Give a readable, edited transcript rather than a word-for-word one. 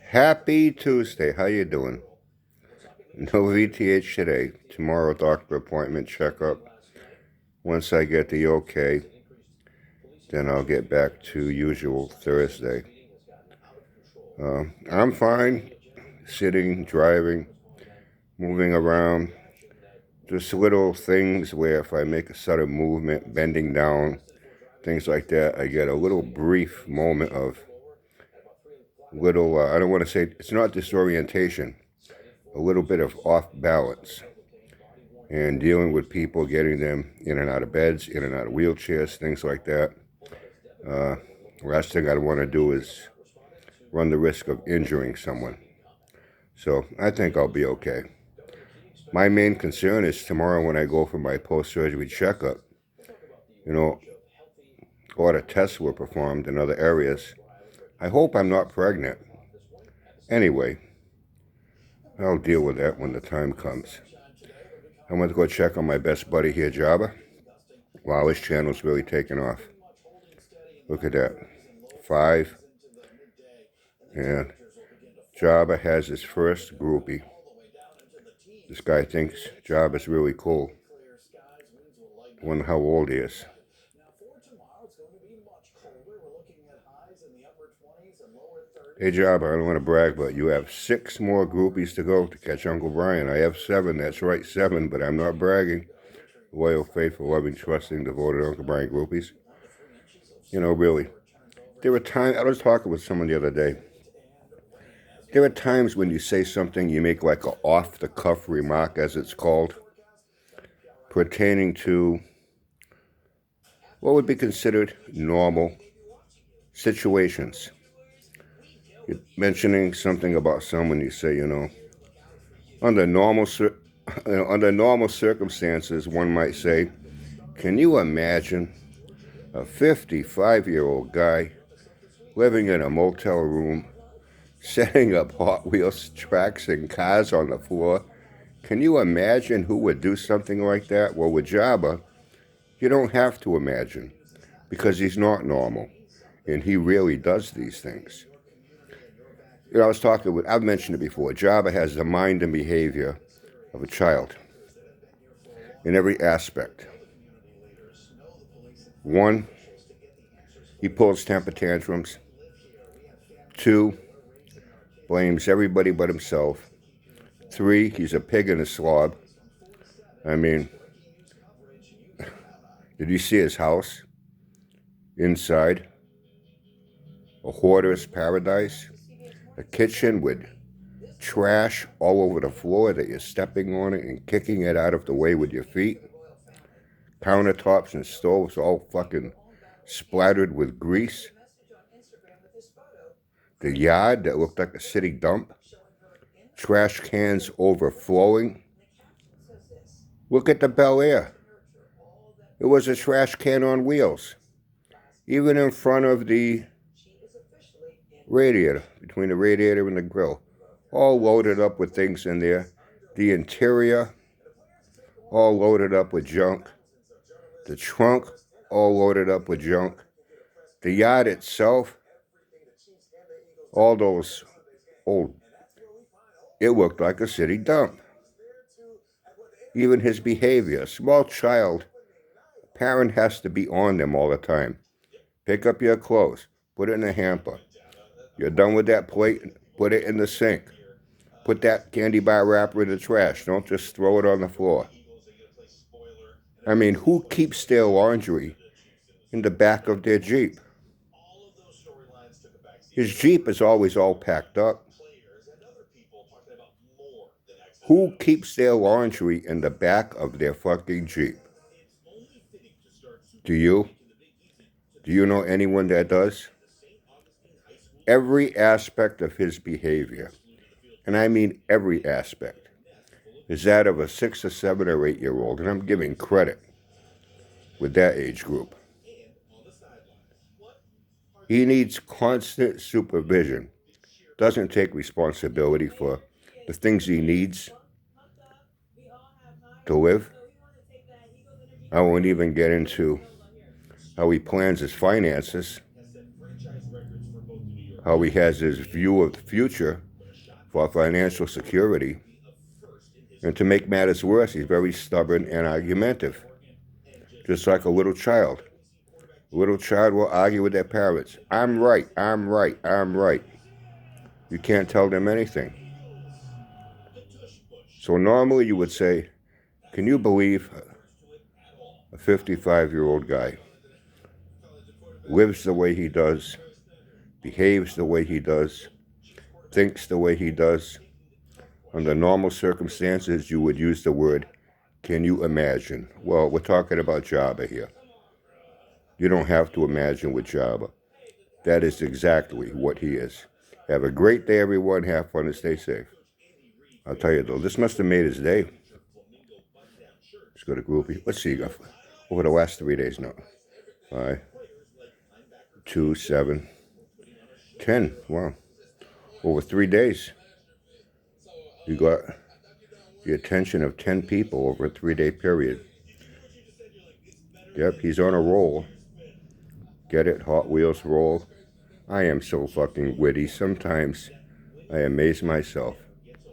Happy Tuesday. How you doing? No VTH today. Tomorrow, doctor appointment, checkup. Once I get the okay, then I'll get back to usual Thursday. I'm fine. Sitting, driving, moving around. Just little things where if I make a sudden movement, bending down, things like that, I get a little brief moment of I don't want to say, it's not disorientation, a little bit of off balance. And dealing with people, getting them in and out of beds, in and out of wheelchairs, things like that. Last thing I want to do is run the risk of injuring someone. So I think I'll be okay. My main concern is tomorrow when I go for my post-surgery checkup. A lot of tests were performed in other areas. I hope I'm not pregnant. Anyway, I'll deal with that when the time comes. I went to go check on my best buddy here, Jabba. Wow, his channel's really taken off. Look at that. 5. And Jabba has his first groupie. This guy thinks Jabba's really cool. Wonder how old he is. Hey Jabba, I don't want to brag, but you have 6 more groupies to go to catch Uncle Brian. I have 7, that's right, 7, but I'm not bragging. Loyal, faithful, loving, trusting, devoted Uncle Brian groupies. Really. There were times, I was talking with someone the other day. There are times when you say something, you make like an off-the-cuff remark, as it's called, pertaining to what would be considered normal situations. You're mentioning something about someone, you say, under normal circumstances, one might say, can you imagine a 55-year-old guy living in a motel room, setting up Hot Wheels tracks and cars on the floor? Can you imagine who would do something like that? Well, with Jabba, you don't have to imagine, because he's not normal, and he really does these things. I've mentioned it before, Jabba has the mind and behavior of a child in every aspect. 1, he pulls temper tantrums. 2, blames everybody but himself. 3, he's a pig and a slob. I mean, did you see his house? Inside, a hoarder's paradise. A kitchen with trash all over the floor that you're stepping on it and kicking it out of the way with your feet. Countertops and stoves all fucking splattered with grease. The yard that looked like a city dump. Trash cans overflowing. Look at the Bel Air. It was a trash can on wheels. Even in front of the radiator, between the radiator and the grill. All loaded up with things in there. The interior, all loaded up with junk. The trunk, all loaded up with junk. The yard itself, all those old, it looked like a city dump. Even his behavior, a small child, parent has to be on them all the time. Pick up your clothes, put it in a hamper. You're done with that plate, put it in the sink. Put that candy bar wrapper in the trash. Don't just throw it on the floor. I mean, who keeps their laundry in the back of their Jeep? His Jeep is always all packed up. Who keeps their laundry in the back of their fucking Jeep? Do you? Do you know anyone that does? Every aspect of his behavior, and I mean every aspect, is that of a 6 or 7 or 8-year-old, and I'm giving credit with that age group. He needs constant supervision. Doesn't take responsibility for the things he needs to live. I won't even get into how he plans his finances, how he has his view of the future for financial security. And to make matters worse, he's very stubborn and argumentative, just like a little child. A little child will argue with their parents. I'm right, I'm right, I'm right. You can't tell them anything. So normally you would say, can you believe a 55-year-old guy lives the way he does, behaves the way he does, thinks the way he does? Under normal circumstances, you would use the word, can you imagine? Well, we're talking about Jabba here. You don't have to imagine with Jabba. That is exactly what he is. Have a great day, everyone. Have fun and stay safe. I'll tell you, though, this must have made his day. Let's go to Groupie. Let's see. Over the last 3 days now. 5, 2, 7, 10. Wow. Over 3 days. You got the attention of 10 people over a 3-day period. Yep, he's on a roll. Get it? Hot Wheels roll. I am so fucking witty. Sometimes I amaze myself.